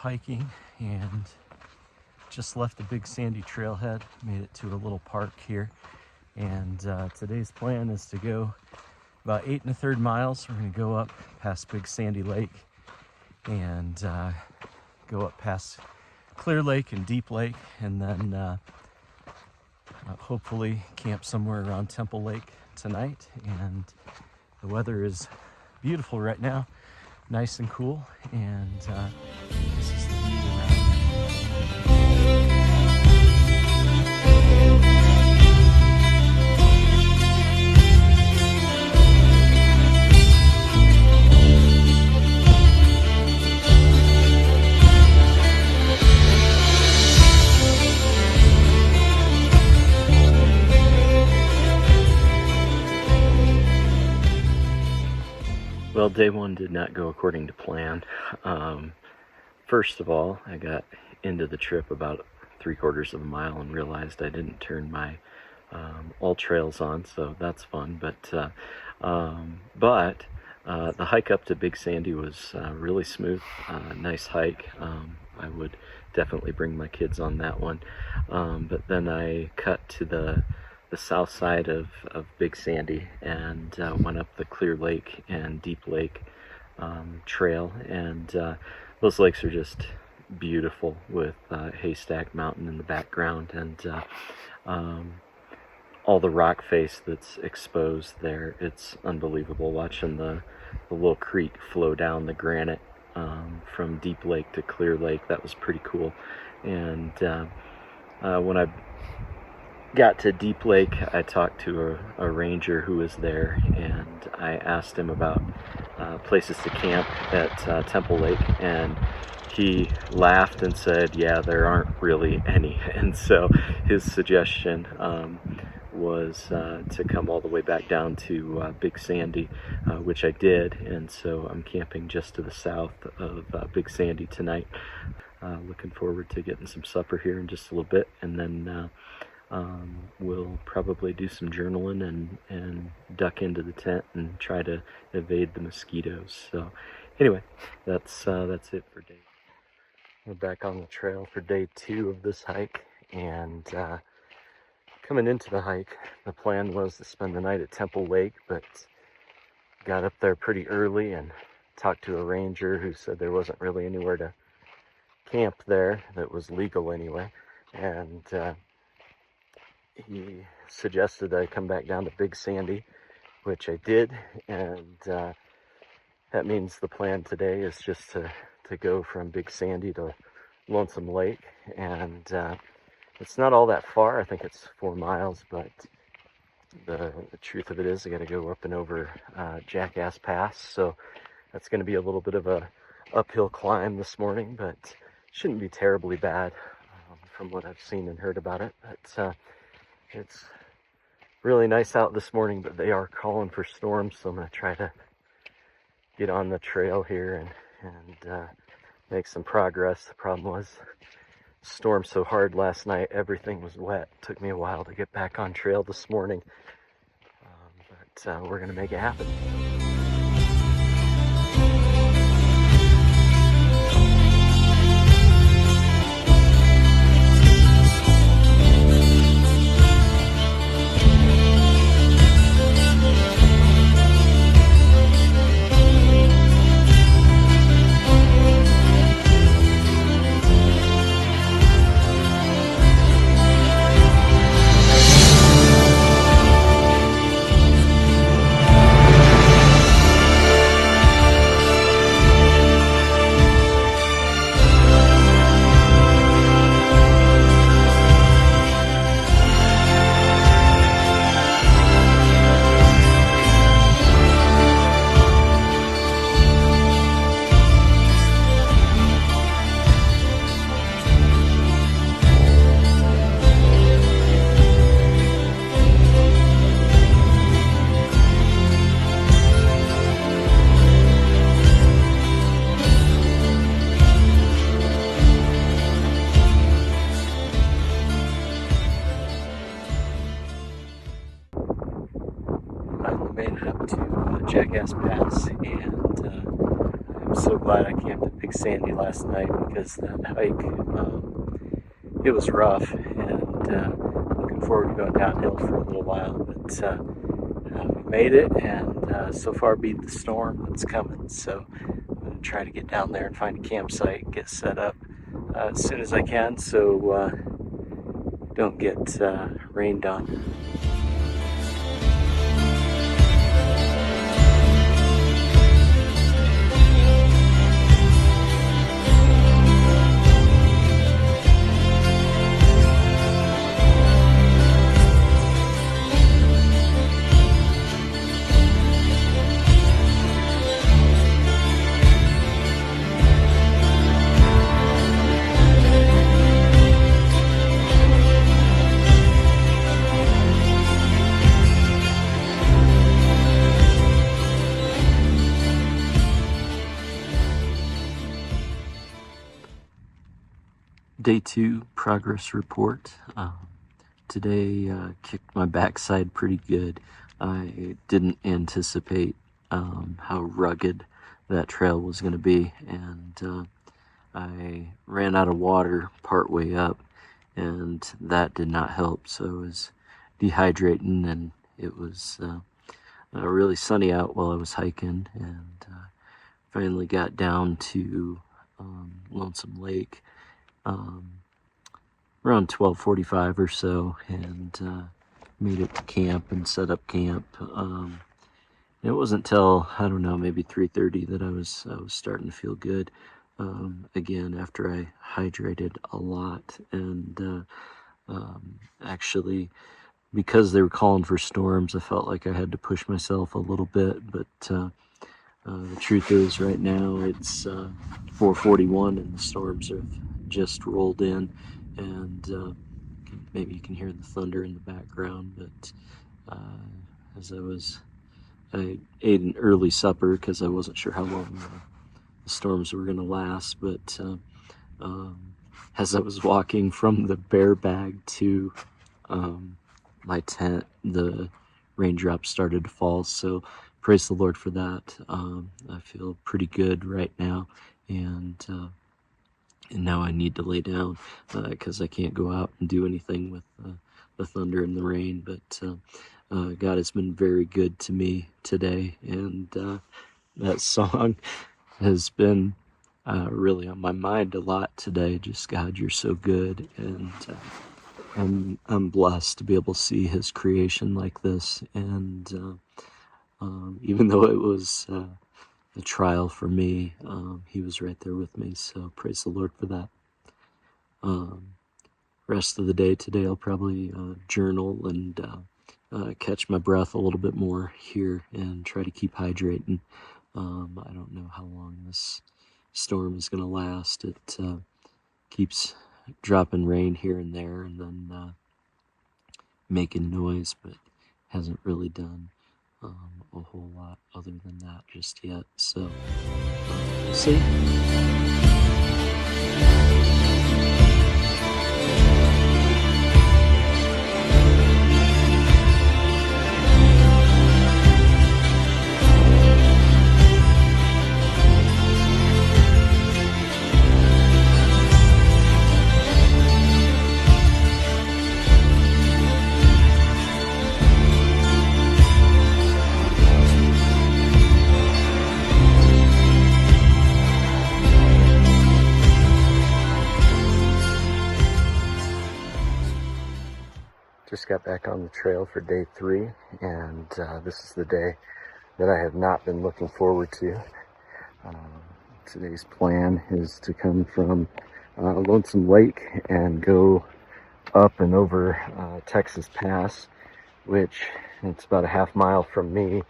hiking and just left the Big Sandy Trailhead, made it to a little park here. And today's plan is to go about 8 1/3 miles. We're gonna go up past Big Sandy Lake and go up past Clear Lake and Deep Lake, and then hopefully camp somewhere around Temple Lake tonight. And the weather is beautiful right now, nice and cool, and this is the view around. Well, day one did not go according to plan. First of all, I got into the trip about 3/4 of a mile and realized I didn't turn my all trails on, so that's fun. But the hike up to Big Sandy was really smooth, nice hike. I would definitely bring my kids on that one. But then I cut to the south side of Big Sandy and went up the Clear Lake and Deep Lake trail, and those lakes are just beautiful with Haystack Mountain in the background, and all the rock face that's exposed there. It's unbelievable watching the little creek flow down the granite from Deep Lake to Clear Lake. That was pretty cool. And when I got to Deep Lake, I talked to a ranger who was there, and I asked him about places to camp at Temple Lake, and he laughed and said, yeah, there aren't really any. And so his suggestion was to come all the way back down to Big Sandy, which I did, and so I'm camping just to the south of Big Sandy tonight. Looking forward to getting some supper here in just a little bit, and then we'll probably do some journaling and duck into the tent and try to evade the mosquitoes. So anyway, that's it for day. We're back on the trail for day 2 of this hike, and coming into the hike, the plan was to spend the night at Temple Lake, but got up there pretty early and talked to a ranger who said there wasn't really anywhere to camp there that was legal anyway, and he suggested that I come back down to Big Sandy, which I did, and that means the plan today is just to go from Big Sandy to Lonesome Lake, and it's not all that far. I think it's 4 miles, but the truth of it is I got to go up and over Jackass Pass, so that's going to be a little bit of a uphill climb this morning, but shouldn't be terribly bad from what I've seen and heard about it. But it's really nice out this morning, but they are calling for storms, so I'm going to try to get on the trail here and make some progress. The problem was stormed so hard last night, everything was wet. It took me a while to get back on trail this morning, but we're going to make it happen. Made it up to Jackass Pass, and I'm so glad I camped at Big Sandy last night because that hike, it was rough, and looking forward to going downhill for a little while, but we made it, and so far beat the storm that's coming, so I'm going to try to get down there and find a campsite, get set up as soon as I can, so don't get rained on. Day 2 progress report. Today kicked my backside pretty good. I didn't anticipate how rugged that trail was going to be, and I ran out of water partway up, and that did not help, so I was dehydrating, and it was really sunny out while I was hiking, and finally got down to Lonesome Lake around 12:45 or so, and made it to camp and set up camp. It wasn't till, I don't know, maybe 3:30 that I was starting to feel good again after I hydrated a lot, and actually, because they were calling for storms, I felt like I had to push myself a little bit, but the truth is right now it's 4:41 and the storms have just rolled in, and maybe you can hear the thunder in the background, but as I ate an early supper because I wasn't sure how long the storms were going to last, but as I was walking from the bear bag to my tent, the raindrops started to fall, so praise the Lord for that. I feel pretty good right now, and now I need to lay down because I can't go out and do anything with the thunder and the rain, but God has been very good to me today, and that song has been really on my mind a lot today. Just, God, you're so good, and I'm blessed to be able to see his creation like this, and even though it was a trial for me, he was right there with me, so praise the Lord for that. Rest of the day today I'll probably journal and catch my breath a little bit more here and try to keep hydrating. I don't know how long this storm is going to last. It keeps dropping rain here and there, and then making noise, but hasn't really done a whole lot other than that just yet, so we'll see. Just got back on the trail for day 3, and this is the day that I have not been looking forward to. Today's plan is to come from Lonesome Lake and go up and over Texas Pass, which it's about a half mile from me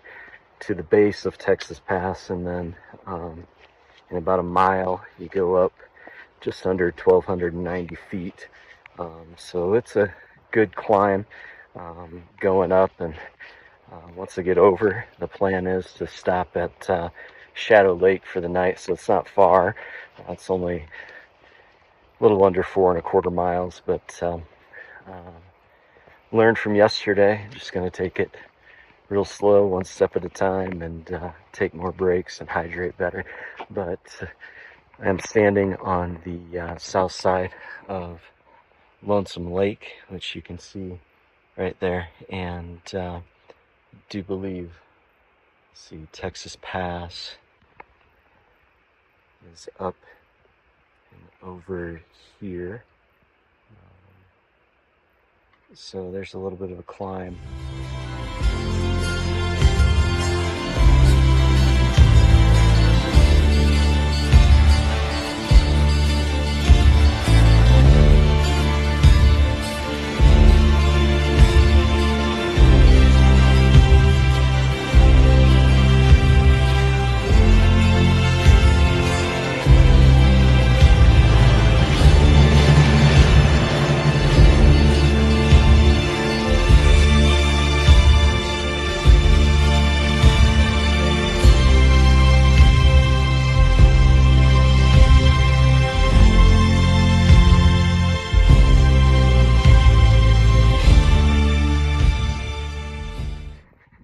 to the base of Texas Pass, and then in about a mile you go up just under 1,290 feet. So it's a good climb going up, and once I get over, the plan is to stop at Shadow Lake for the night, so it's not far. It's only a little under 4.25 miles, but learned from yesterday, just going to take it real slow, one step at a time, and take more breaks and hydrate better. But I'm standing on the south side of Lonesome Lake, which you can see right there, and do believe, see, Texas Pass is up and over here. So there's a little bit of a climb.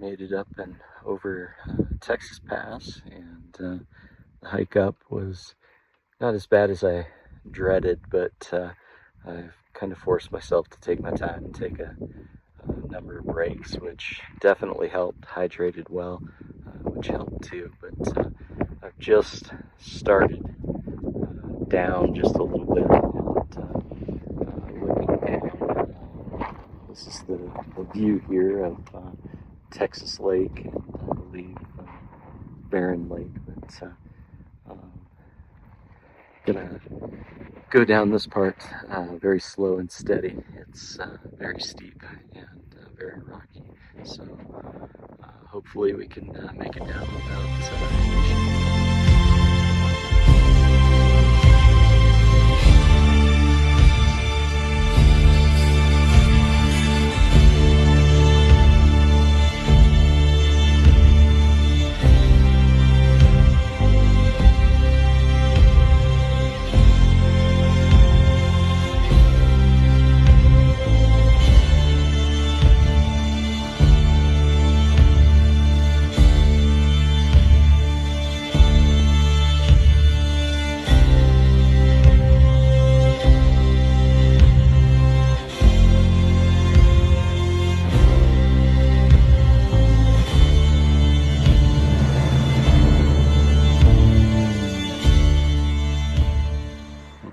Made it up and over Texas Pass, and the hike up was not as bad as I dreaded, but I've kind of forced myself to take my time and take a number of breaks, which definitely helped. Hydrated well, which helped too, but I've just started down just a little bit, and looking down. This is the view here of Texas Lake, and I believe Barren Lake, but gonna go down this part very slow and steady. It's very steep and very rocky, so hopefully we can make it down without issue.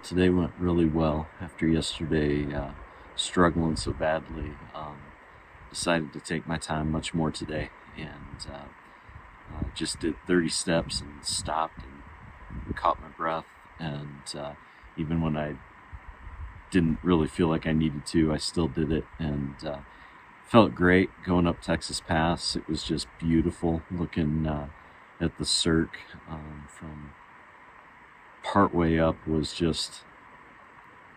Today went really well after yesterday struggling so badly. Decided to take my time much more today, and just did 30 steps and stopped and caught my breath, and even when I didn't really feel like I needed to, I still did it, and felt great going up Texas Pass. It was just beautiful looking at the Cirque from partway up. Was just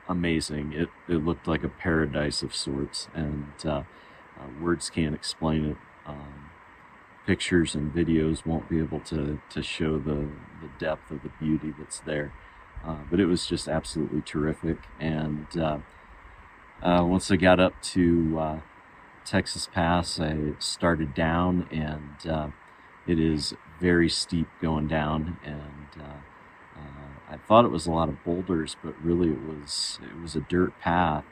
amazing. It looked like a paradise of sorts, and words can't explain it. Pictures and videos won't be able to show the depth of the beauty that's there, but it was just absolutely terrific. And once I got up to Texas Pass, I started down, and it is very steep going down, and I thought it was a lot of boulders, but really it was a dirt path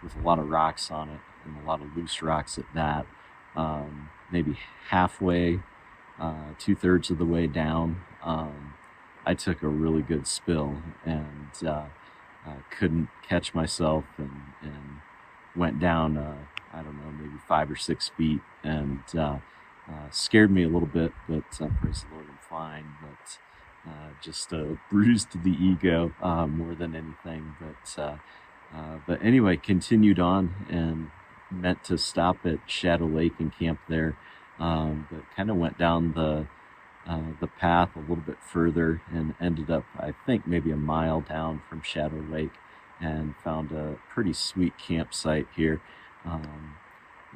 with a lot of rocks on it, and a lot of loose rocks at that. Maybe halfway, 2/3 of the way down, I took a really good spill, and couldn't catch myself, and went down, I don't know, maybe 5 or 6 feet, and scared me a little bit, but praise the Lord, I'm fine. But just bruised the ego more than anything. But anyway, continued on and meant to stop at Shadow Lake and camp there, but kind of went down the path a little bit further and ended up, I think, maybe a mile down from Shadow Lake, and found a pretty sweet campsite here.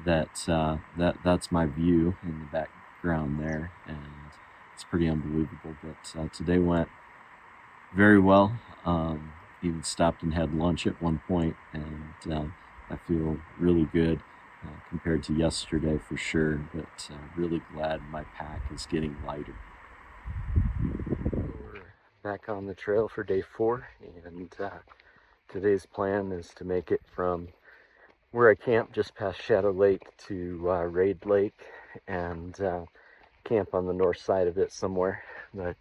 That's my view in the background there, and it's pretty unbelievable. But today went very well. Even stopped and had lunch at one point, and I feel really good compared to yesterday for sure, but really glad my pack is getting lighter. We're Back on the trail for day 4, and today's plan is to make it from where I camped just past Shadow Lake to Raid Lake, and camp on the north side of it somewhere. But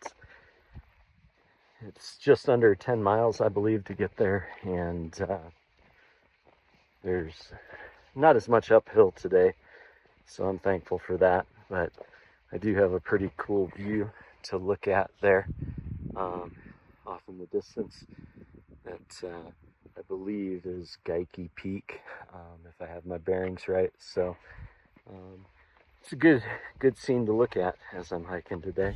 it's just under 10 miles, I believe, to get there, and there's not as much uphill today, so I'm thankful for that. But I do have a pretty cool view to look at there off in the distance that I believe is Geikie Peak, if I have my bearings right. So it's a good scene to look at as I'm hiking today.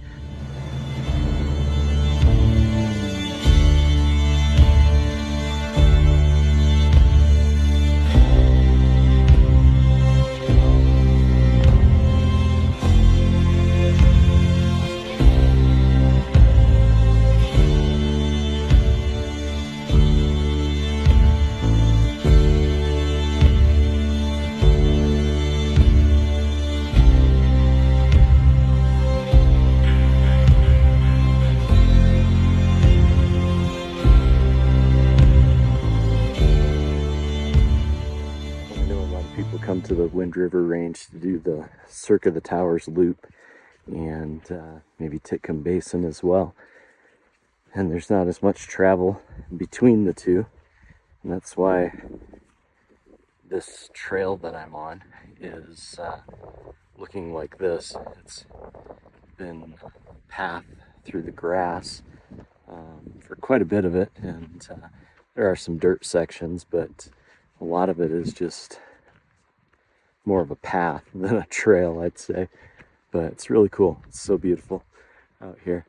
Come to the Wind River Range to do the Cirque of the Towers loop, and maybe Titcomb Basin as well. And there's not as much travel between the two, and that's why this trail that I'm on is looking like this. It's been a path through the grass for quite a bit of it, and there are some dirt sections, but a lot of it is just more of a path than a trail, I'd say. But it's really cool. It's so beautiful out here.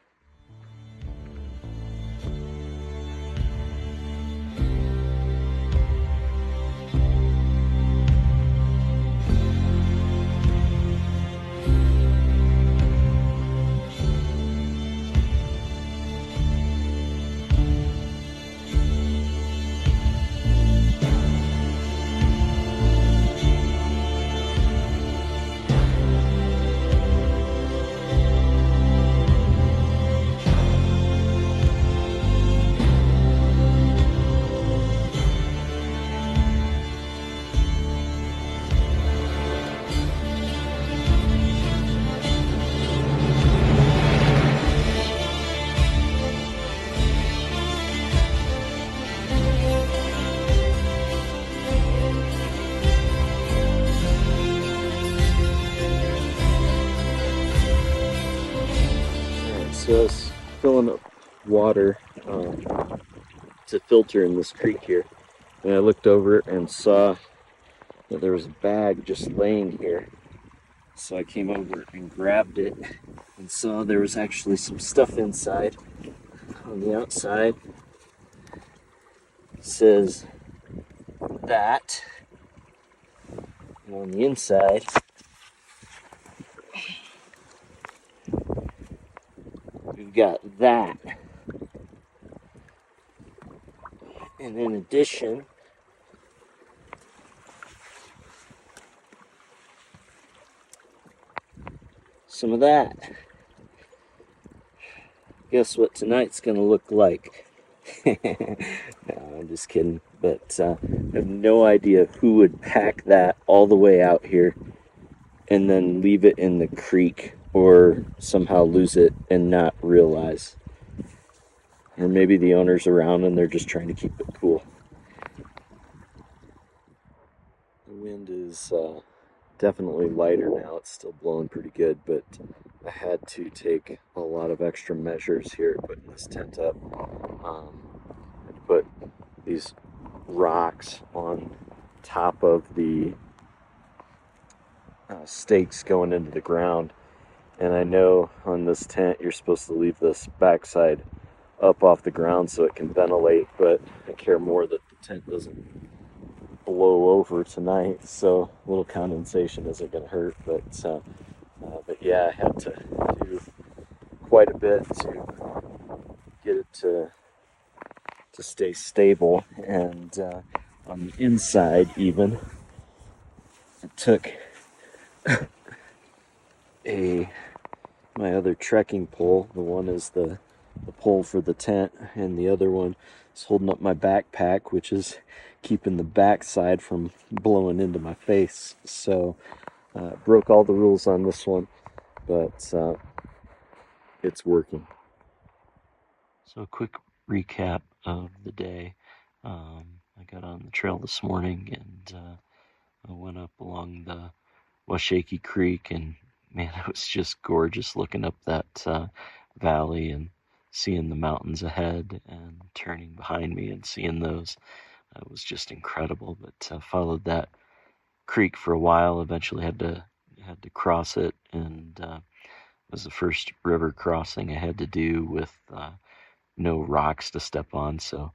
So I was filling up water to filter in this creek here, and I looked over and saw that there was a bag just laying here. So I came over and grabbed it and saw there was actually some stuff inside. On the outside it says that, and on the inside we've got that. And in addition, some of that. Guess what tonight's gonna look like? No, I'm just kidding. But I have no idea who would pack that all the way out here and then leave it in the creek, or somehow lose it and not realize. Or maybe the owner's around and they're just trying to keep it cool. The wind is definitely lighter now. It's still blowing pretty good, but I had to take a lot of extra measures here putting this tent up. I put these rocks on top of the stakes going into the ground, and I know on this tent you're supposed to leave this backside up off the ground so it can ventilate, but I care more that the tent doesn't blow over tonight, so a little condensation isn't going to hurt. But yeah, I had to do quite a bit to get it to stay stable. And on the inside even, it took my other trekking pole. The one is the pole for the tent, and the other one is holding up my backpack, which is keeping the backside from blowing into my face. So broke all the rules on this one, but it's working. So a quick recap of the day. I got on the trail this morning, and I went up along the Washakie Creek, and man, it was just gorgeous looking up that valley and seeing the mountains ahead and turning behind me and seeing those. It was just incredible. But followed that creek for a while. Eventually had to cross it, and it was the first river crossing I had to do with no rocks to step on. So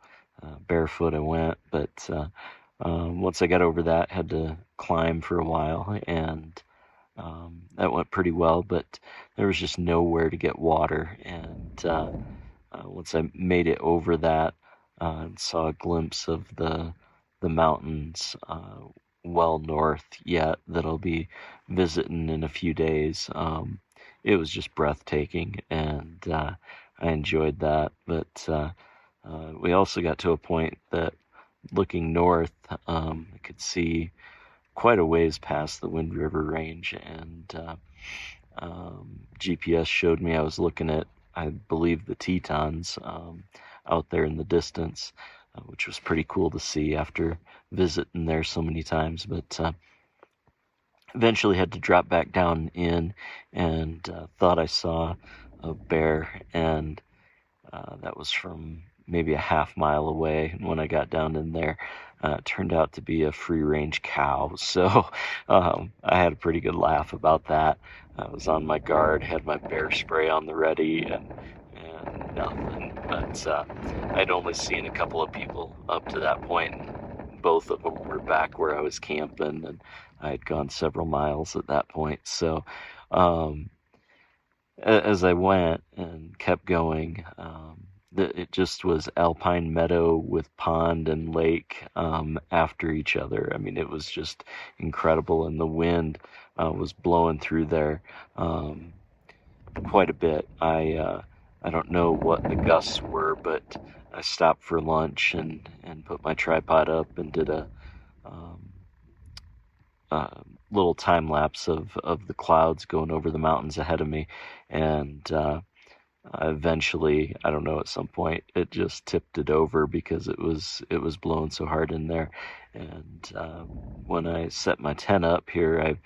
barefoot I went, but once I got over that, had to climb for a while, and that went pretty well, but there was just nowhere to get water. And once I made it over that, and saw a glimpse of the mountains well north yet that I'll be visiting in a few days. It was just breathtaking, and I enjoyed that. But we also got to a point that, looking north, I could see quite a ways past the Wind River Range, and GPS showed me I was looking at, I believe, the Tetons out there in the distance, which was pretty cool to see after visiting there so many times. But eventually had to drop back down in, and thought I saw a bear, and that was from maybe a half mile away. And when I got down in there, it turned out to be a free-range cow. So I had a pretty good laugh about that. I was on my guard, had my bear spray on the ready, and nothing. But I'd only seen a couple of people up to that point, and both of them were back where I was camping, and I had gone several miles at that point. So as I went and kept going, it just was alpine meadow with pond and lake after each other. I mean, it was just incredible, and the wind was blowing through there quite a bit. I don't know what the gusts were, but I stopped for lunch and put my tripod up and did a little time lapse of the clouds going over the mountains ahead of me, and eventually, I don't know, at some point it just tipped it over because it was blowing so hard in there. And when I set my tent up here,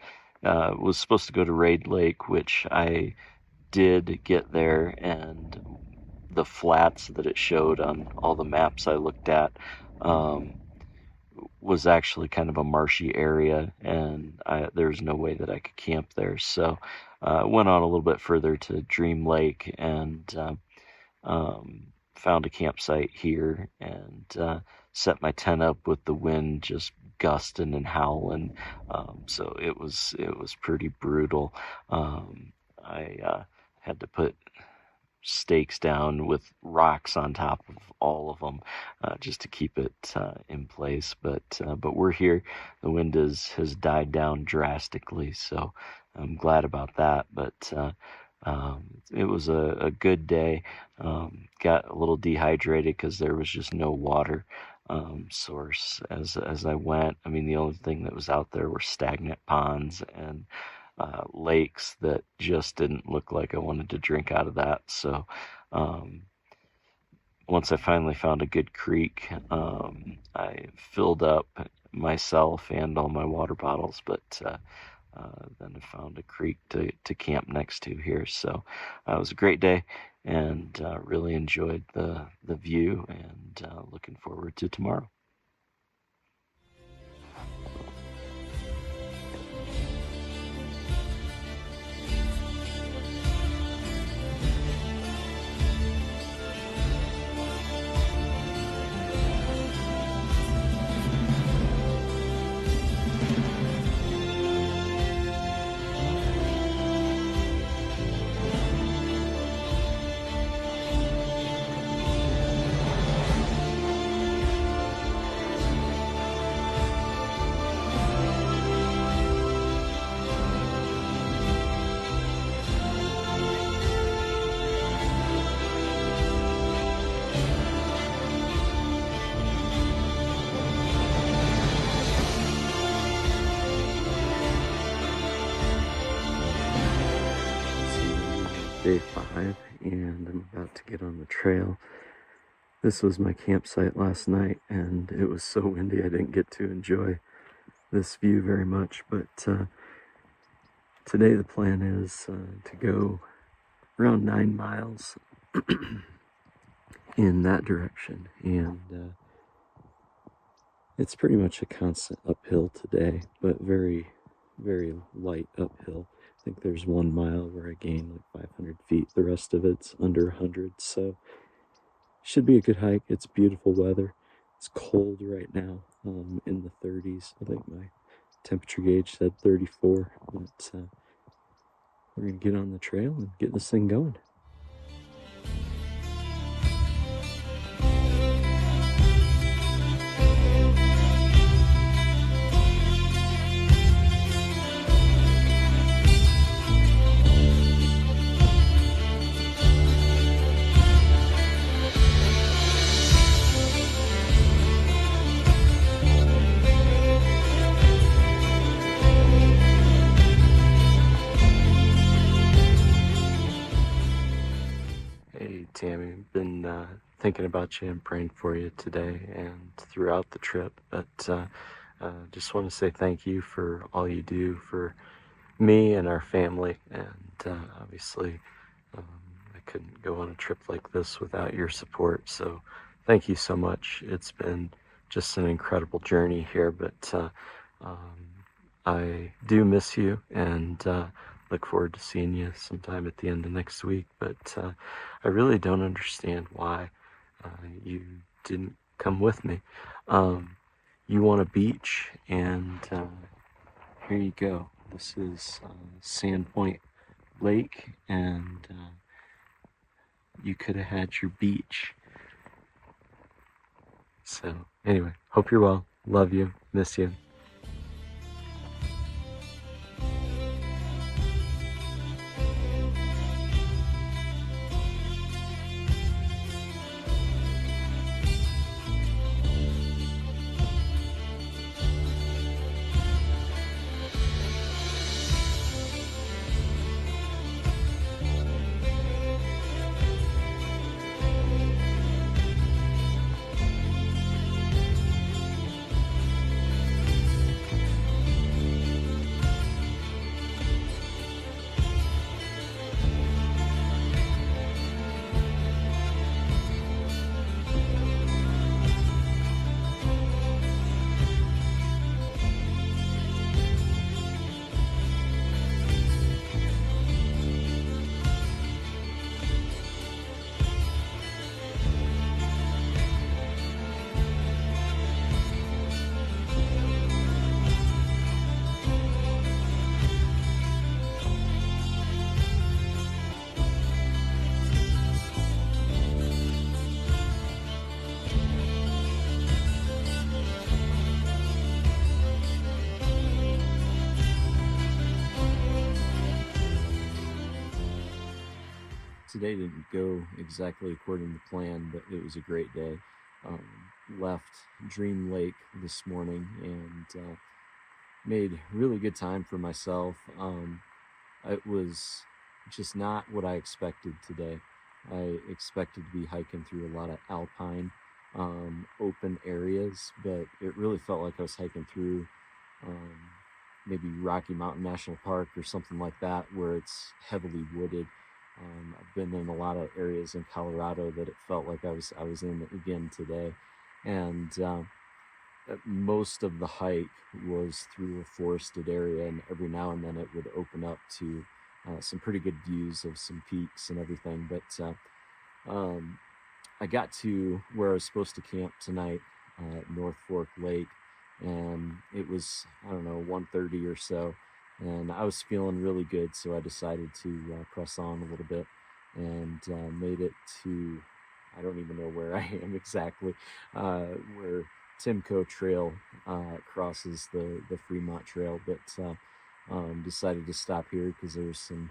I was supposed to go to Raid Lake, which I did get there, and the flats that it showed on all the maps I looked at was actually kind of a marshy area, and there was no way that I could camp there. So went on a little bit further to Dream Lake, and found a campsite here, and set my tent up with the wind just gusting and howling. So it was pretty brutal. I had to put stakes down with rocks on top of all of them just to keep it in place. But we're here. The wind has died down drastically, so I'm glad about that. But it was a good day. Got a little dehydrated because there was just no water source as I went. I mean, the only thing that was out there were stagnant ponds and lakes that just didn't look like I wanted to drink out of that. So once I finally found a good creek, I filled up myself and all my water bottles, but then I found a creek to camp next to here. So it was a great day, and really enjoyed the view, and looking forward to tomorrow. day 5, and I'm about to get on the trail. This was my campsite last night, and it was so windy I didn't get to enjoy this view very much, but today the plan is to go around 9 miles in that direction, and it's pretty much a constant uphill today, but very, very light uphill. I think there's 1 mile where I gain like 500 feet. The rest of it's under 100, so should be a good hike. It's beautiful weather. It's cold right now, in the 30s. I think my temperature gauge said 34, but we're gonna get on the trail and get this thing going. Hey Tammy, been thinking about you and praying for you today and throughout the trip, but just want to say thank you for all you do for me and our family, and obviously I couldn't go on a trip like this without your support, so thank you so much. It's been just an incredible journey here, but I do miss you, and look forward to seeing you sometime at the end of next week, but I really don't understand why you didn't come with me. You want a beach, and here you go. This is Sandpoint Lake, and you could have had your beach. So anyway, hope you're well. Love you. Miss you. Today didn't go exactly according to plan, but it was a great day. Left Dream Lake this morning and made really good time for myself. It was just not what I expected today. I expected to be hiking through a lot of alpine, open areas, but it really felt like I was hiking through maybe Rocky Mountain National Park or something like that, where it's heavily wooded. I've been in a lot of areas in Colorado that it felt like I was in again today, and most of the hike was through a forested area, and every now and then it would open up to some pretty good views of some peaks and everything. But I got to where I was supposed to camp tonight at North Fork Lake, and it was, I don't know, 1:30 or so, and I was feeling really good, so I decided to press on a little bit, and made it to, I don't even know where I am exactly, where Timco Trail crosses the Fremont Trail, but decided to stop here because there was some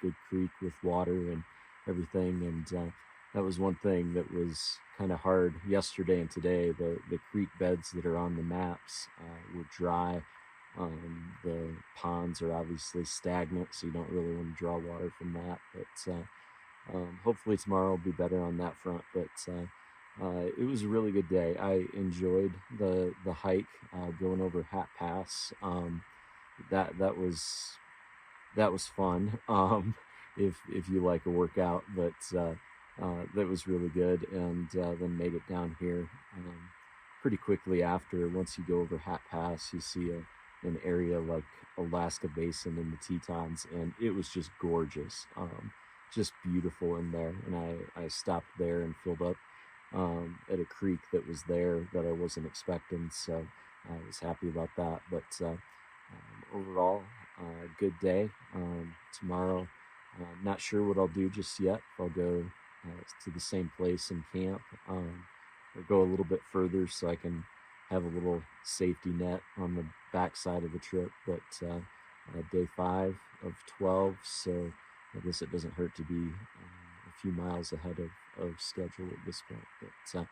good creek with water and everything, and that was one thing that was kind of hard yesterday and today. The creek beds that are on the maps were dry, The ponds are obviously stagnant, so you don't really want to draw water from that. But hopefully tomorrow will be better on that front. But it was a really good day. I enjoyed the hike, going over Hat Pass. That was fun. If you like a workout, but that was really good. And then made it down here pretty quickly after. Once you go over Hat Pass, you see an area like Alaska Basin in the Tetons, and it was just gorgeous. Just beautiful in there. And I stopped there and filled up at a creek that was there that I wasn't expecting, so I was happy about that. But overall, good day. Tomorrow, not sure what I'll do just yet. If I'll go to the same place and camp, or go a little bit further so I can have a little safety net on the backside of the trip. But day 5 of 12, so I guess it doesn't hurt to be a few miles ahead of schedule at this point. But it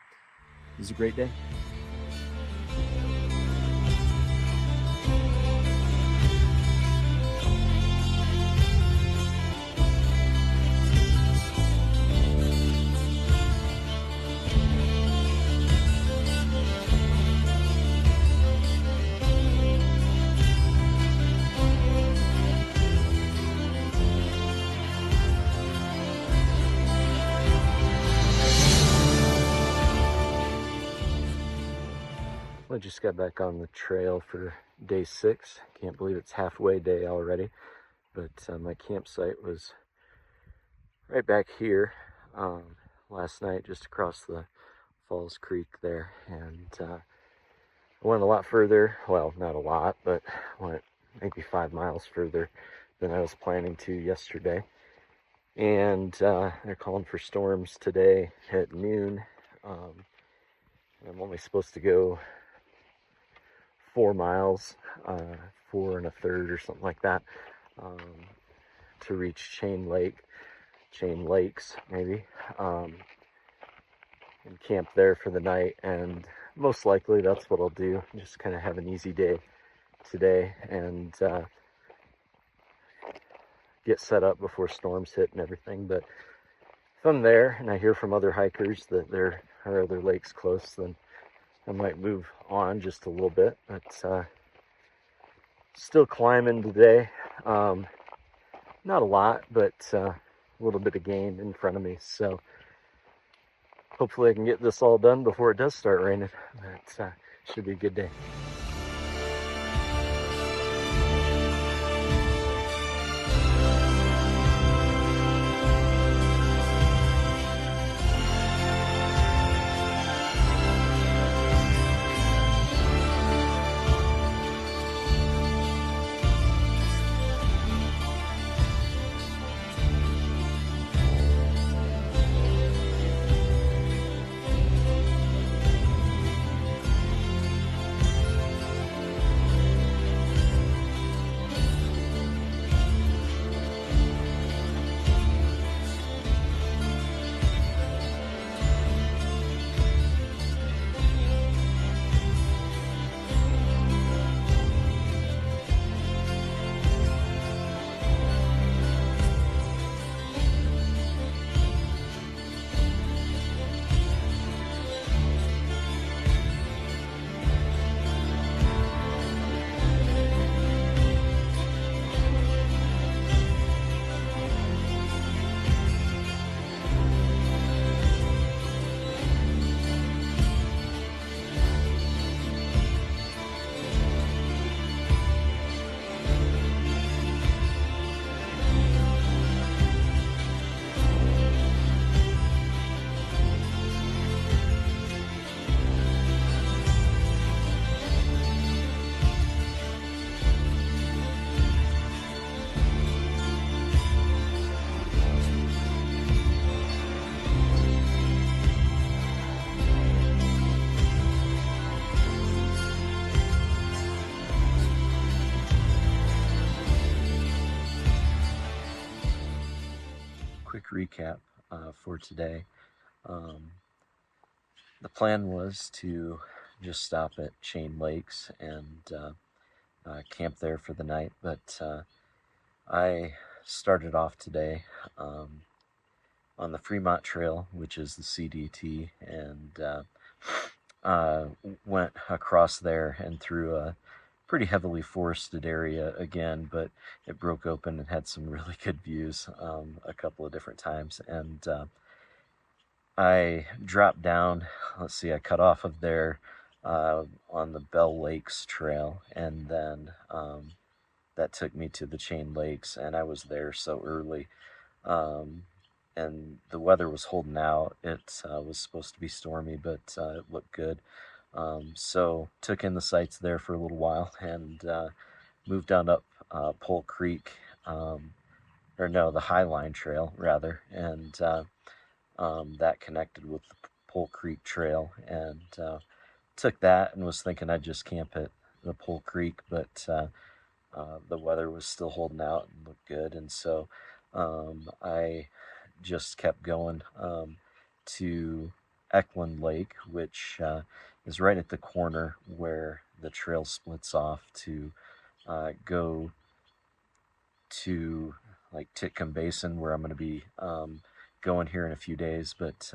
was a great day. I just got back on the trail for day 6. Can't believe it's halfway day already. But my campsite was right back here last night, just across the Falls Creek there. And I went a lot further. Well, not a lot, but went maybe 5 miles further than I was planning to yesterday. And they're calling for storms today at noon. I'm only supposed to go 4 miles, 4 1/3 or something like that, to reach Chain Lakes maybe, and camp there for the night. And most likely that's what I'll do. Just kind of have an easy day today and get set up before storms hit and everything. But if I'm there and I hear from other hikers that there are other lakes close, then I might move on just a little bit. But still climbing today. Not a lot, but a little bit of gain in front of me. So hopefully I can get this all done before it does start raining. But should be a good day. Quick recap for today. The plan was to just stop at Chain Lakes and camp there for the night. But I started off today on the Fremont Trail, which is the CDT, and went across there and through a pretty heavily forested area again, but it broke open and had some really good views a couple of different times. And I dropped down, let's see, I cut off of there on the Bell Lakes Trail, and then that took me to the Chain Lakes, and I was there so early. And the weather was holding out. It was supposed to be stormy, but it looked good. So took in the sights there for a little while, and moved on up Pole Creek, or no, the Highline Trail rather, and that connected with the Pole Creek Trail, and took that and was thinking I'd just camp at the Pole Creek, but the weather was still holding out and looked good, and so I just kept going to Eklund Lake, which is right at the corner where the trail splits off to go to like Titcomb Basin, where I'm going to be going here in a few days, but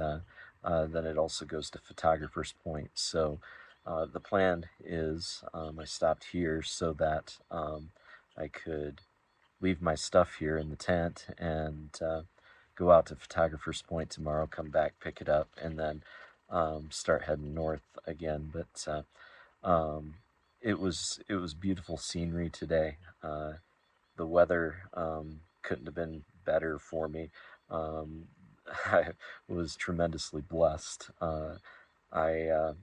then it also goes to Photographer's Point. So the plan is I stopped here so that I could leave my stuff here in the tent and go out to Photographer's Point tomorrow, come back, pick it up, and then start heading north again. But it was beautiful scenery today. The weather couldn't have been better for me. I was tremendously blessed. I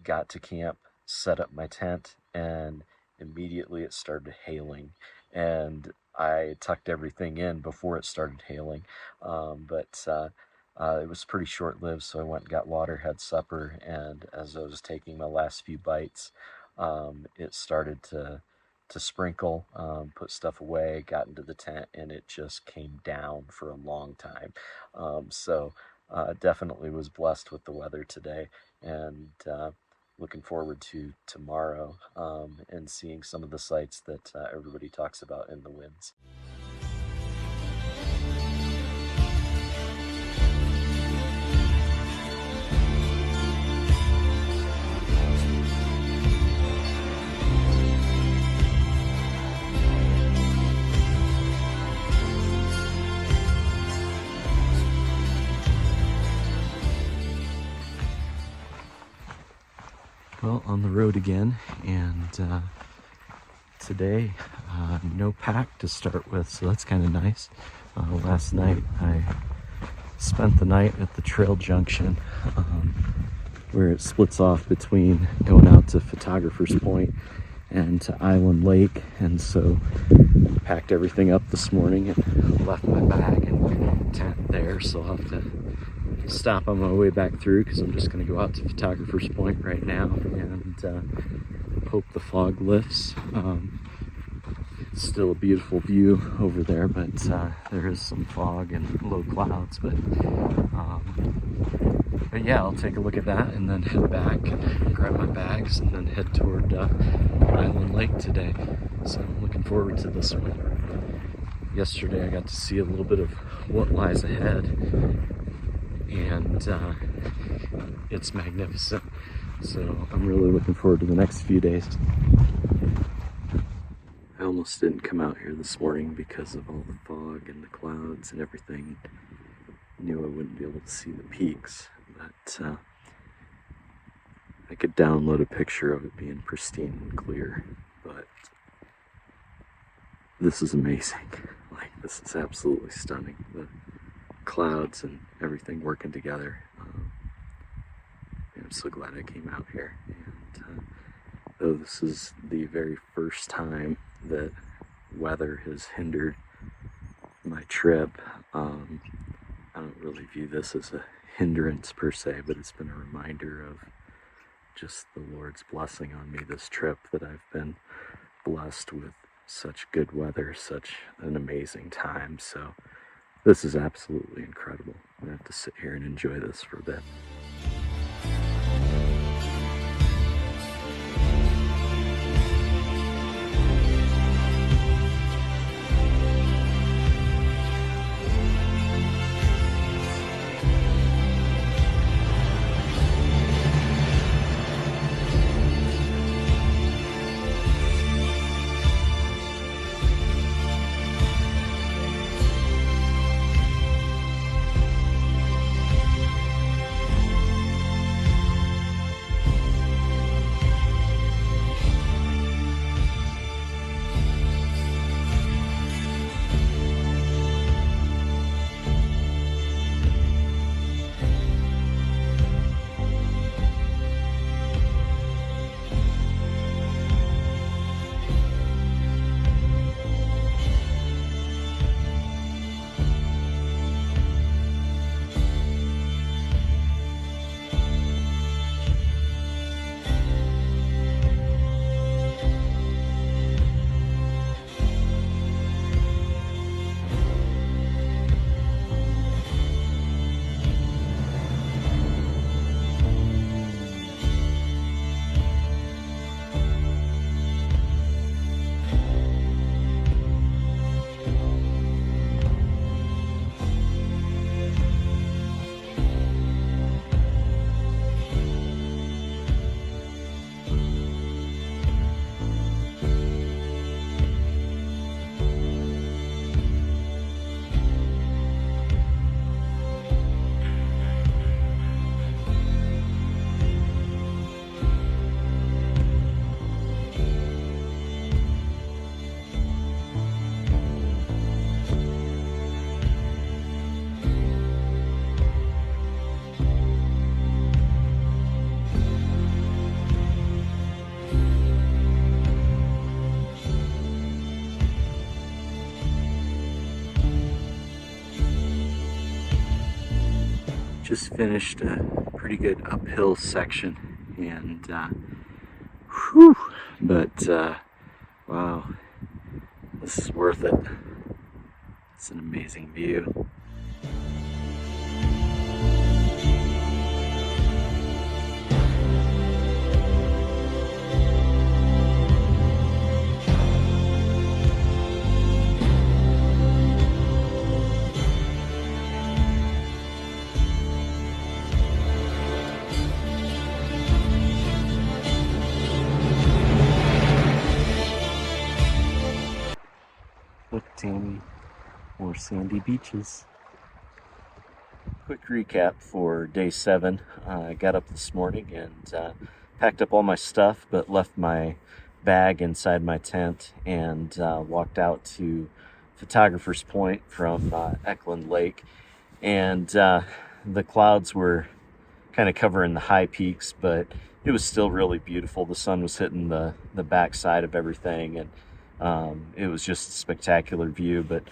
got to camp, set up my tent, and immediately it started hailing. And I tucked everything in before it started hailing, but it was pretty short-lived, so I went and got water, had supper, and as I was taking my last few bites, it started to sprinkle, put stuff away, got into the tent, and it just came down for a long time. So definitely was blessed with the weather today, and looking forward to tomorrow and seeing some of the sights that everybody talks about in the winds. Well, on the road again, and today no pack to start with, so that's kind of nice. Last night I spent the night at the trail junction where it splits off between going out to Photographer's Point and to Island Lake, and so packed everything up this morning and left my bag and tent there, so I'll have to stop on my way back through because I'm just going to go out to Photographer's Point right now and hope the fog lifts. It's still a beautiful view over there, but there is some fog and low clouds, but yeah, I'll take a look at that and then head back and grab my bags and then head toward Island Lake today. So I'm looking forward to this one. Yesterday I got to see a little bit of what lies ahead, and it's magnificent. So I'm really looking forward to the next few days. I almost didn't come out here this morning because of all the fog and the clouds and everything. I knew I wouldn't be able to see the peaks, but I could download a picture of it being pristine and clear. But this is amazing. Like, this is absolutely stunning. The clouds and everything working together. I'm so glad I came out here. And though this is the very first time that weather has hindered my trip, I don't really view this as a hindrance per se, but it's been a reminder of just the Lord's blessing on me this trip, that I've been blessed with such good weather, such an amazing time. So this is absolutely incredible. I'm going to have to sit here and enjoy this for a bit. Just finished a pretty good uphill section, and whew, but wow, this is worth it. It's an amazing view. Look, Tammy, more sandy beaches. Quick recap for day 7. I got up this morning and packed up all my stuff, but left my bag inside my tent and walked out to Photographer's Point from Eklund Lake. And the clouds were kind of covering the high peaks, but it was still really beautiful. The sun was hitting the backside of everything, and it was just a spectacular view. But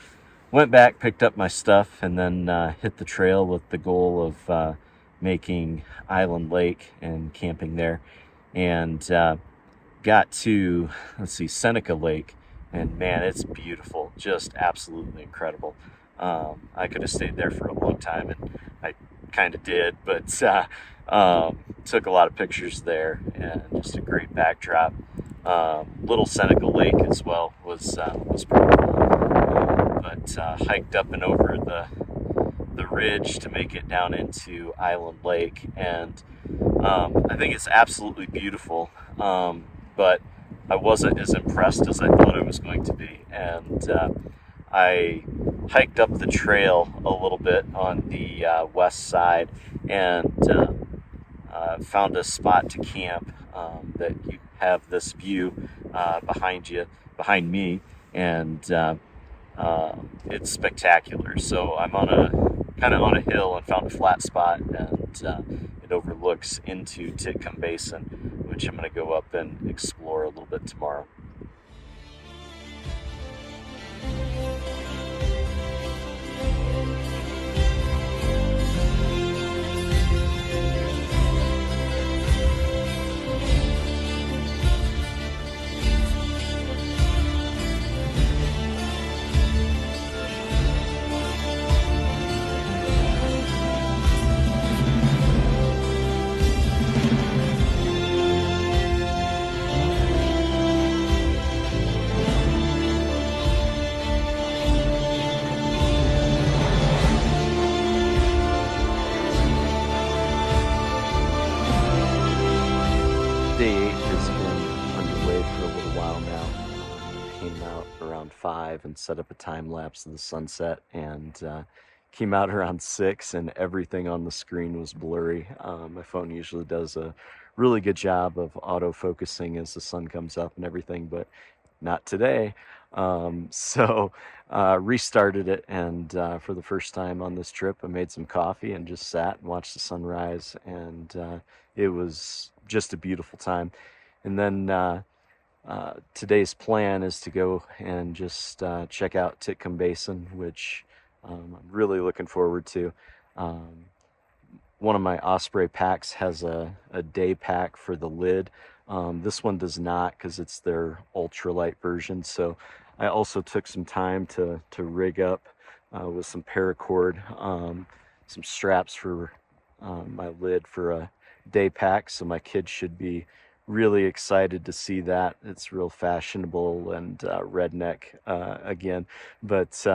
went back, picked up my stuff, and then hit the trail with the goal of making Island Lake and camping there. And got to, Seneca Lake, and man, it's beautiful, just absolutely incredible. I could have stayed there for a long time, and I kind of did, but took a lot of pictures there, and just a great backdrop. Little Seneca Lake as well was pretty cool, but hiked up and over the ridge to make it down into Island Lake, and I think it's absolutely beautiful, but I wasn't as impressed as I thought I was going to be, and I hiked up the trail a little bit on the west side, and found a spot to camp that you have this view behind me, and it's spectacular. So I'm kind of on a hill and found a flat spot, and it overlooks into Titcomb Basin, which I'm going to go up and explore a little bit tomorrow. Day 8 has been underway for a little while now. Came out around 5 and set up a time lapse of the sunset, and came out around 6, and everything on the screen was blurry. My phone usually does a really good job of auto-focusing as the sun comes up and everything, but not today. So restarted it, and for the first time on this trip, I made some coffee and just sat and watched the sunrise, and it was just a beautiful time. And then today's plan is to go and just check out Titcomb Basin, which I'm really looking forward to. One of my Osprey packs has a day pack for the lid. This one does not, because it's their ultralight version. So I also took some time to rig up with some paracord, some straps for my lid for a day pack. So my kids should be really excited to see that. It's real fashionable and redneck again. But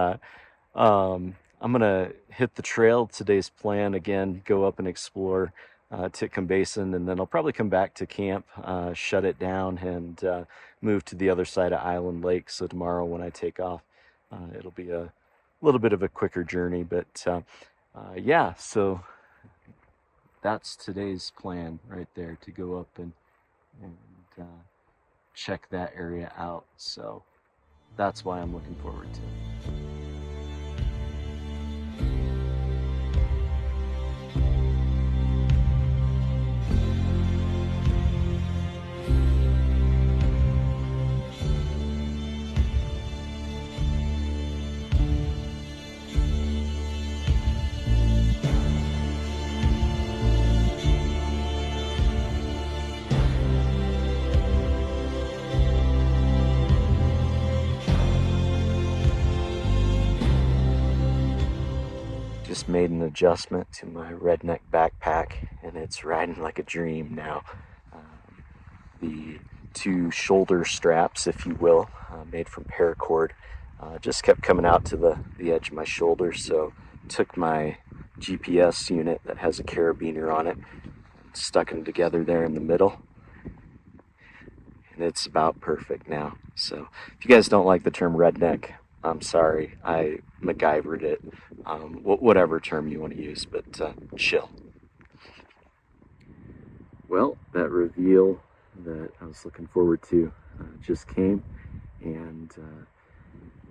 I'm gonna hit the trail. Today's plan, again, go up and explore Titcomb Basin, and then I'll probably come back to camp, shut it down, and move to the other side of Island Lake. So tomorrow when I take off, it'll be a little bit of a quicker journey. But yeah, so that's today's plan right there, to go up and check that area out. So that's why I'm looking forward to it. just made an adjustment to my redneck backpack, and it's riding like a dream now. The two shoulder straps, if you will, made from paracord, just kept coming out to the edge of my shoulder, so took my GPS unit that has a carabiner on it, stuck them together there in the middle, and it's about perfect now. So if you guys don't like the term redneck, I'm sorry, I MacGyvered it, whatever term you want to use, but chill. Well, that reveal that I was looking forward to just came, and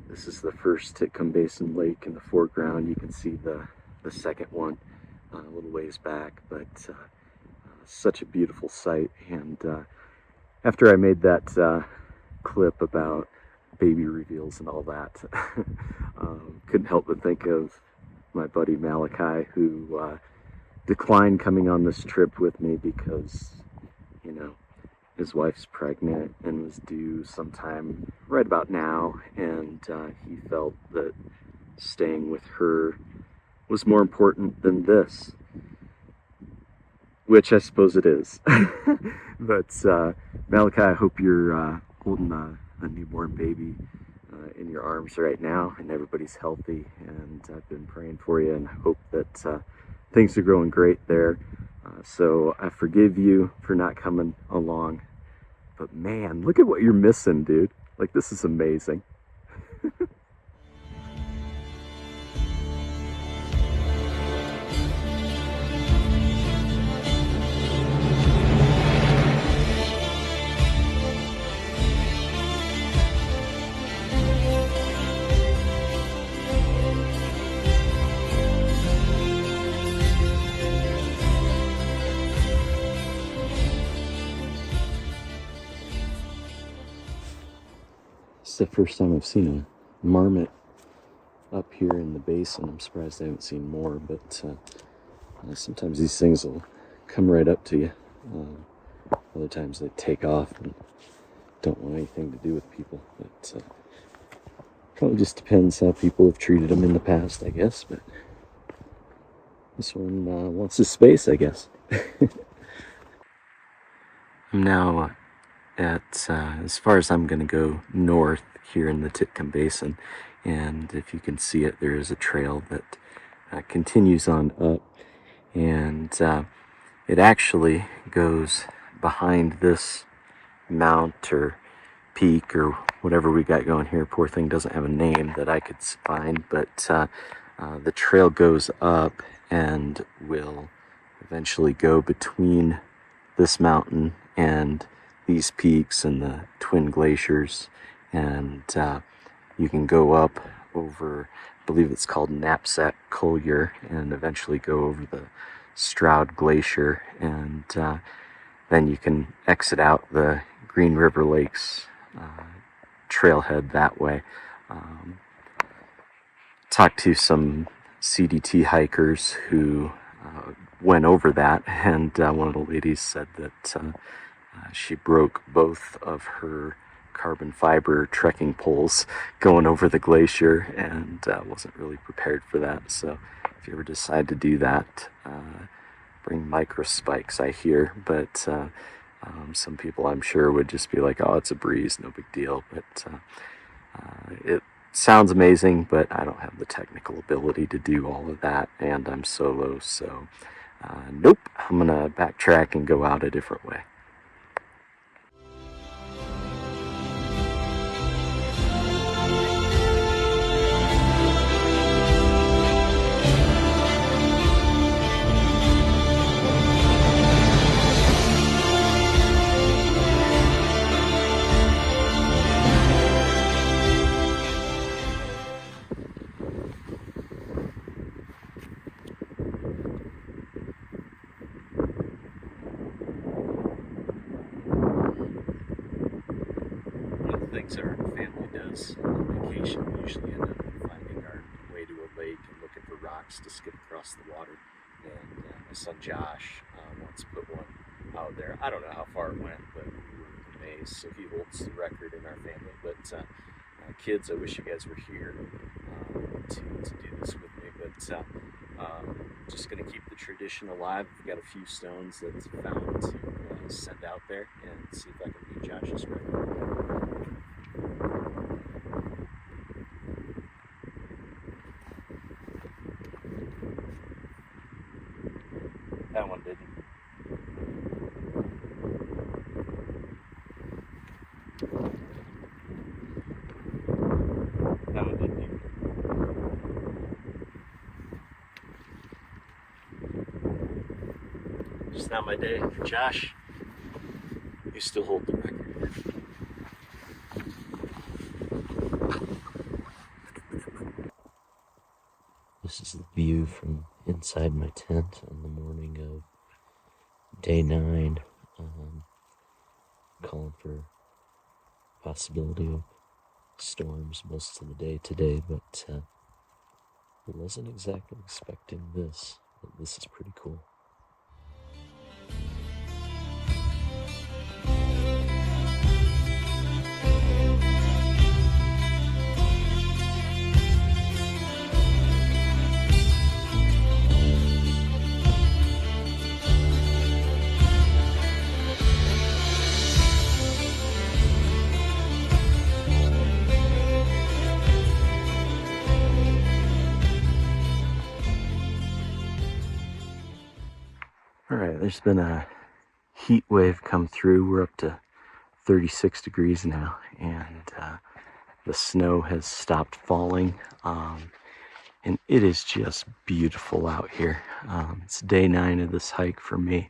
this is the first Titcomb Basin lake in the foreground. You can see the second one a little ways back, but such a beautiful sight. And after I made that clip about baby reveals and all that, couldn't help but think of my buddy Malachi, who declined coming on this trip with me because, you know, his wife's pregnant and was due sometime right about now, and he felt that staying with her was more important than this, which I suppose it is. But Malachi, I hope you're holding a newborn baby in your arms right now, and everybody's healthy, and I've been praying for you and hope that things are going great there. So I forgive you for not coming along, but man, look at what you're missing, dude. Like, this is amazing. It's the first time I've seen a marmot up here in the basin. I'm surprised I haven't seen more, but sometimes these things will come right up to you. Other times they take off and don't want anything to do with people, but probably just depends how people have treated them in the past, I guess. But this one wants his space, I guess. I'm now at as far as I'm going to go north here in the Titcomb Basin, and if you can see it, there is a trail that continues on up, and it actually goes behind this mount or peak or whatever we got going here. Poor thing doesn't have a name that I could find, but the trail goes up and will eventually go between this mountain and these peaks and the twin glaciers, and you can go up over, I believe it's called Knapsack Colliery, and eventually go over the Stroud Glacier, and then you can exit out the Green River Lakes trailhead that way. Talked to some CDT hikers who went over that, and one of the ladies said that she broke both of her carbon fiber trekking poles going over the glacier, and wasn't really prepared for that. So if you ever decide to do that, bring micro spikes, I hear, but some people I'm sure would just be like, oh, it's a breeze, no big deal. But it sounds amazing, but I don't have the technical ability to do all of that, and I'm solo, so nope, I'm gonna backtrack and go out a different way. Things our family does on vacation. We usually end up finding our way to a lake and looking for rocks to skip across the water. And my son Josh once put one out there. I don't know how far it went, but we were amazed. So he holds the record in our family. But kids, I wish you guys were here to do this with me. But tradition alive. I've got a few stones that I found to send out there and see if I can meet Josh's record. That one didn't. That one didn't either. Just not my day. Josh, you still hold the record. This is the view from inside my tent on the morning of day 9. Calling for possibility of storms most of the day today, but I wasn't exactly expecting this, but this is pretty cool. Alright, there's been a heat wave come through. We're up to 36 degrees now, and the snow has stopped falling, and it is just beautiful out here. It's day 9 of this hike for me,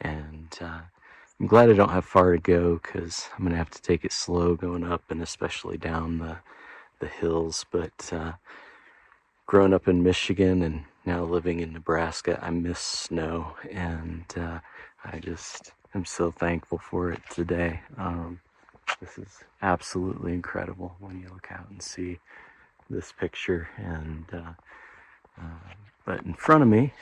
and I'm glad I don't have far to go, because I'm going to have to take it slow going up and especially down the hills, but growing up in Michigan and now living in Nebraska, I miss snow, and I just am so thankful for it today. This is absolutely incredible when you look out and see this picture. And but in front of me,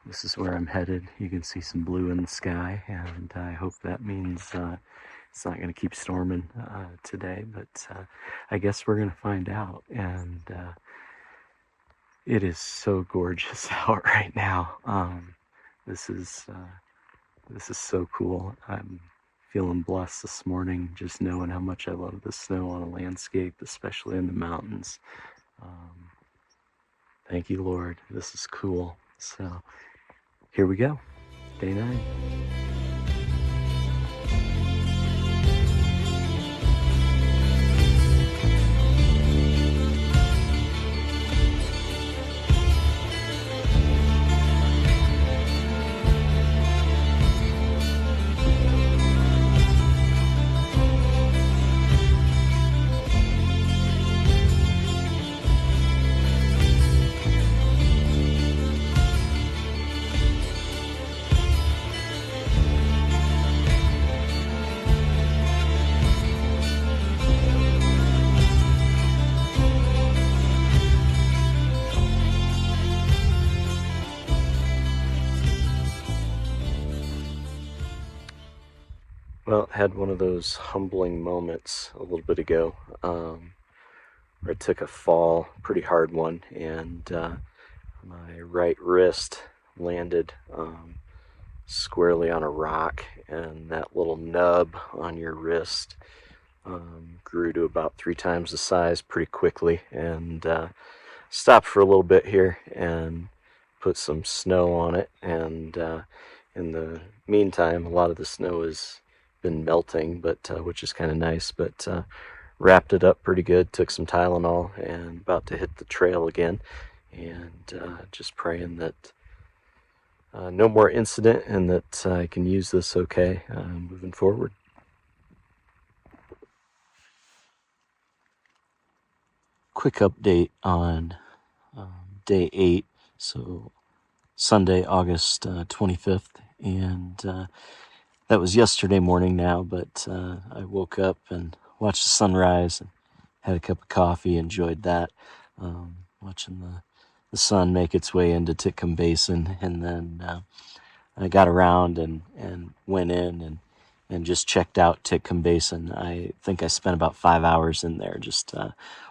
this is where I'm headed. You can see some blue in the sky, and I hope that means it's not going to keep storming today, but I guess we're going to find out. And it is so gorgeous out right now. This is so cool. I'm feeling blessed this morning, just knowing how much I love the snow on a landscape, especially in the mountains. Thank you, Lord. This is cool. So here we go, day 9. Well, had one of those humbling moments a little bit ago, where I took a fall, pretty hard one, and my right wrist landed squarely on a rock, and that little nub on your wrist grew to about 3 times the size pretty quickly, and stopped for a little bit here and put some snow on it, and in the meantime, a lot of the snow has been melting, but which is kind of nice, but wrapped it up pretty good, took some Tylenol, and about to hit the trail again, and just praying that no more incident and that I can use this okay moving forward. Quick update on day 8, so Sunday, August 25th, and that was yesterday morning now, but I woke up and watched the sunrise and had a cup of coffee, enjoyed that, watching the sun make its way into Titcomb Basin, and then I got around and went in and just checked out Titcomb Basin. I think I spent about 5 hours in there just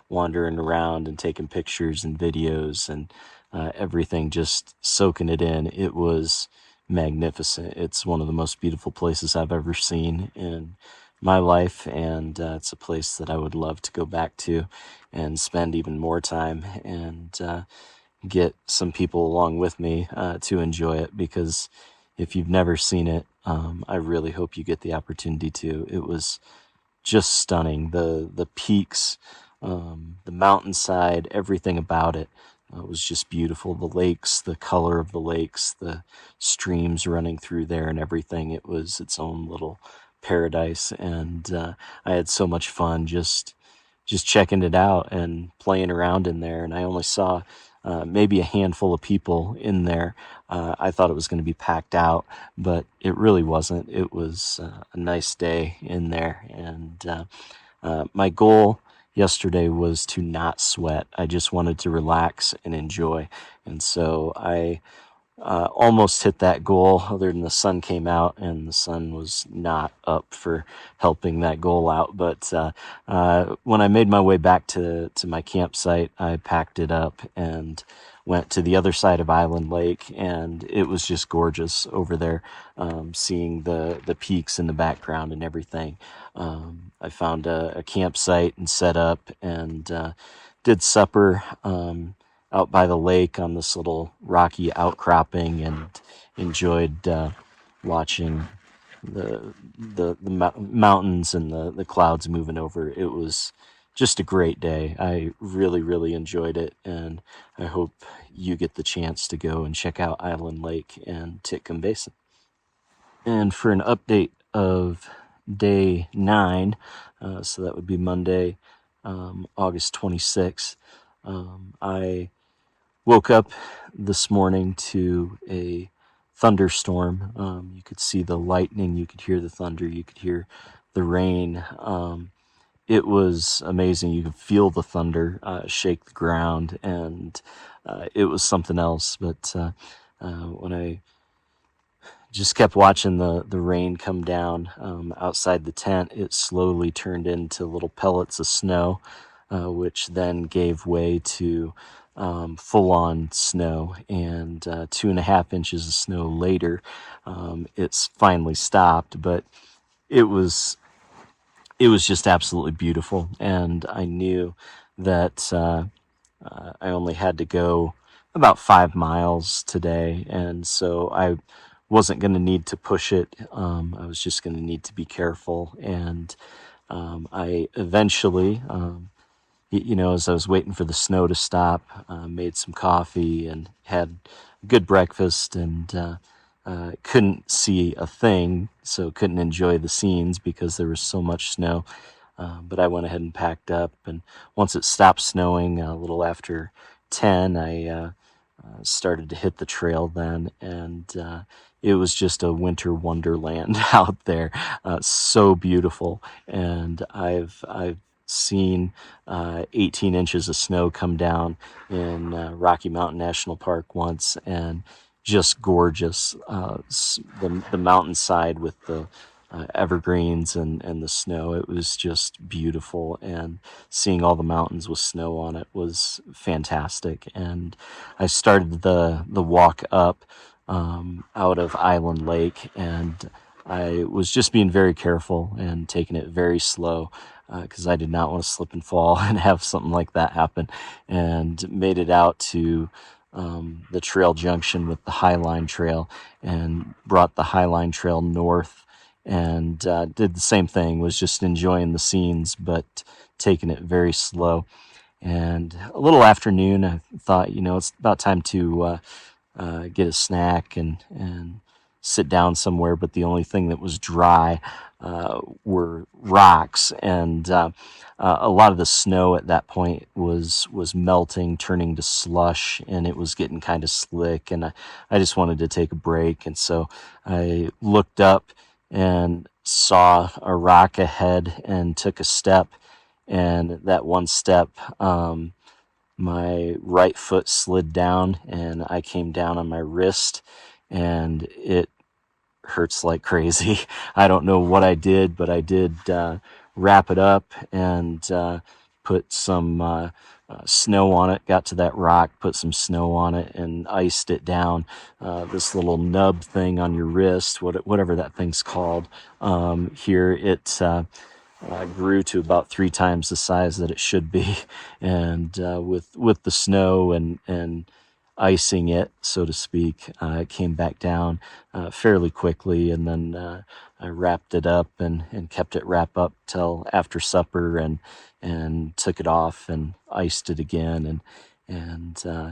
wandering around and taking pictures and videos, and everything, just soaking it in. It was magnificent. It's one of the most beautiful places I've ever seen in my life, and it's a place that I would love to go back to and spend even more time and get some people along with me to enjoy it, because if you've never seen it, I really hope you get the opportunity to. It was just stunning. The peaks, the mountainside, everything about it was just beautiful. The lakes, the color of the lakes, the streams running through there, and everything. It was its own little paradise, and I had so much fun just checking it out and playing around in there. And I only saw maybe a handful of people in there. I thought it was going to be packed out, but it really wasn't. It was a nice day in there. And my goal yesterday was to not sweat. I just wanted to relax and enjoy. And so I almost hit that goal, other than the sun came out, and the sun was not up for helping that goal out. But when I made my way back to my campsite, I packed it up and went to the other side of Island Lake, and it was just gorgeous over there, seeing the peaks in the background and everything. I found a campsite and set up, and did supper out by the lake on this little rocky outcropping, and enjoyed watching the mountains and the clouds moving over. It was just a great day. I really enjoyed it, and I hope you get the chance to go and check out Island Lake and Titcomb Basin. And for an update of day 9, so that would be Monday, August 26th, I woke up this morning to a thunderstorm. You could see the lightning, you could hear the thunder, you could hear the rain. It was amazing. You could feel the thunder shake the ground, and it was something else. But when I just kept watching the rain come down outside the tent, it slowly turned into little pellets of snow, which then gave way to full-on snow. And 2.5 inches of snow later, it's finally stopped. But it was just absolutely beautiful, and I knew that I only had to go about 5 miles today, and so I wasn't going to need to push it. I was just going to need to be careful, and I eventually, as I was waiting for the snow to stop, made some coffee and had a good breakfast, and couldn't see a thing, so couldn't enjoy the scenes because there was so much snow. But I went ahead and packed up, and once it stopped snowing, a little after 10, I started to hit the trail then, and it was just a winter wonderland out there. So beautiful, and I've seen 18 inches of snow come down in Rocky Mountain National Park once, and just gorgeous. The mountainside with the evergreens and the snow, it was just beautiful, and seeing all the mountains with snow on it was fantastic. And I started the walk up out of Island Lake, and I was just being very careful and taking it very slow, because I did not want to slip and fall and have something like that happen, and made it out to the trail junction with the Highline Trail, and brought the Highline Trail north, and did the same thing, was just enjoying the scenes, but taking it very slow. And a little afternoon, I thought, it's about time to get a snack and sit down somewhere, but the only thing that was dry were rocks, and a lot of the snow at that point was melting, turning to slush, and it was getting kind of slick, and I just wanted to take a break. And so I looked up and saw a rock ahead and took a step, and that one step, my right foot slid down, and I came down on my wrist, and it hurts like crazy. I don't know what I did, but I did wrap it up, and put some snow on it, got to that rock, put some snow on it, and iced it down. This little nub thing on your wrist, whatever that thing's called. Here it grew to about 3 times the size that it should be, and with the snow and icing it, so to speak, it came back down fairly quickly, and then I wrapped it up and kept it wrapped up till after supper, and took it off and iced it again, and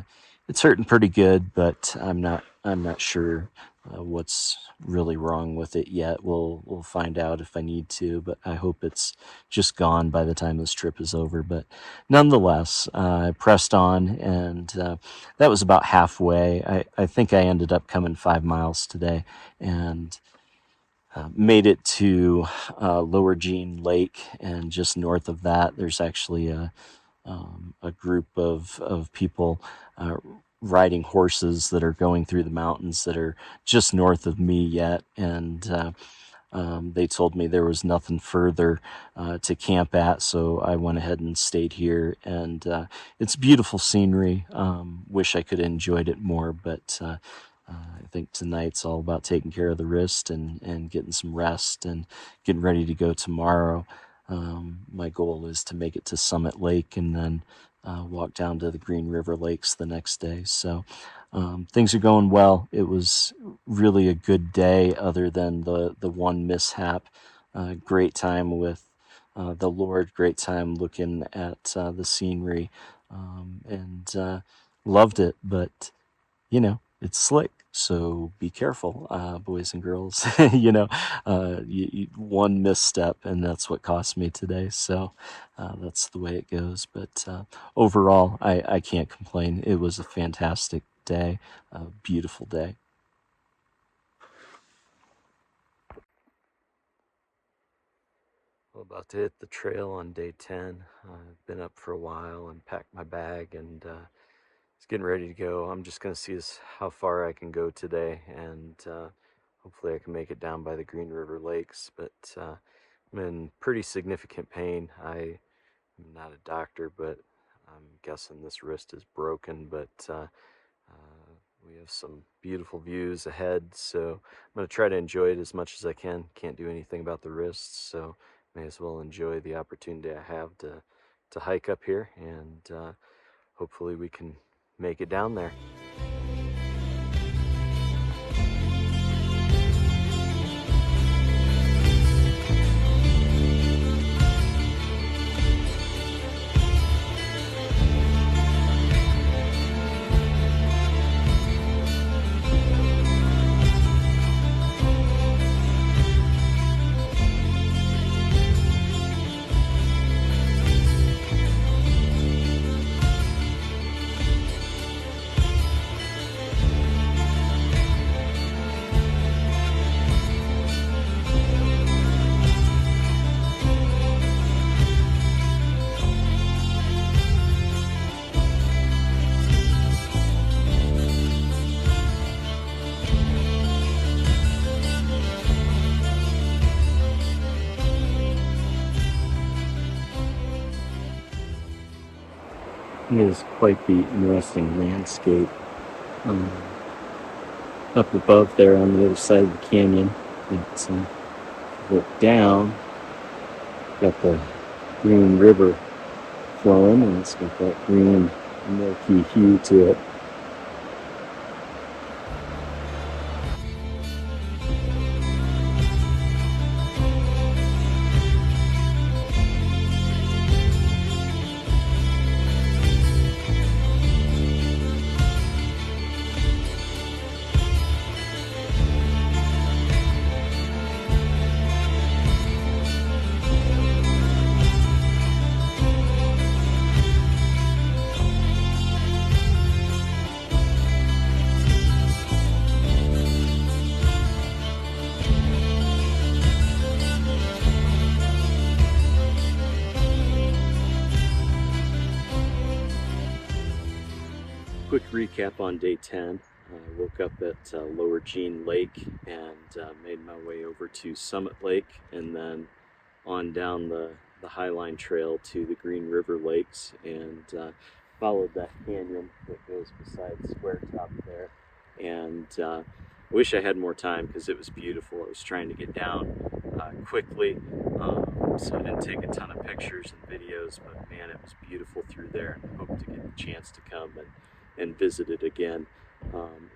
it's hurting pretty good, but I'm not sure what's really wrong with it yet. We'll find out if I need to, but I hope it's just gone by the time this trip is over. But nonetheless, I pressed on, and that was about halfway. I think I ended up coming 5 miles today, and made it to Lower Jean Lake, and just north of that, there's actually a group of people riding horses that are going through the mountains that are just north of me yet, and they told me there was nothing further to camp at, so I went ahead and stayed here, and it's beautiful scenery. Wish I could have enjoyed it more, but I think tonight's all about taking care of the wrist and getting some rest and getting ready to go tomorrow. My goal is to make it to Summit Lake and then walk down to the Green River Lakes the next day. So things are going well. It was really a good day, other than the one mishap. Great time with the Lord, great time looking at the scenery, and loved it. But, it's slick. So be careful, boys and girls. One misstep, and that's what cost me today. So that's the way it goes. But overall, I can't complain. It was a fantastic day, a beautiful day. Well, about to hit the trail on day 10. I've been up for a while and packed my bag, and it's getting ready to go. I'm just going to see how far I can go today, and hopefully I can make it down by the Green River Lakes. But I'm in pretty significant pain. I'm not a doctor, but I'm guessing this wrist is broken. But we have some beautiful views ahead, so I'm going to try to enjoy it as much as I can. Can't do anything about the wrists, so may as well enjoy the opportunity I have to hike up here, and hopefully we can make it down there. It is quite the interesting landscape up above there on the other side of the canyon. It's look down, got the Green River flowing, and it's got that green milky hue to it. Quick recap on day 10. I woke up at Lower Jean Lake and made my way over to Summit Lake, and then on down the the Highline Trail to the Green River Lakes, and followed that canyon that goes beside Squaretop there. And I wish I had more time because it was beautiful. I was trying to get down quickly, so I didn't take a ton of pictures and videos, but man, it was beautiful through there, and I hope to get the chance to come and visit it again.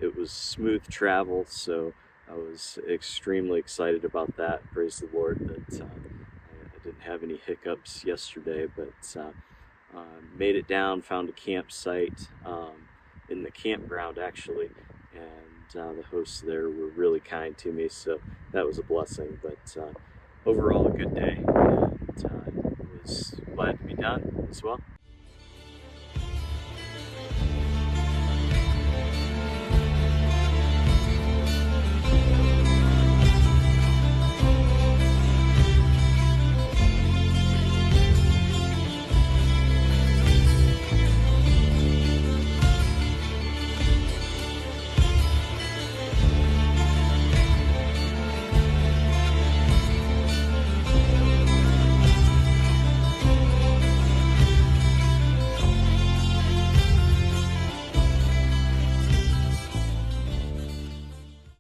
It was smooth travel, so I was extremely excited about that. Praise the Lord that I didn't have any hiccups yesterday, but made it down, found a campsite in the campground actually, and the hosts there were really kind to me, so that was a blessing. But overall, a good day, and was glad to be done as well.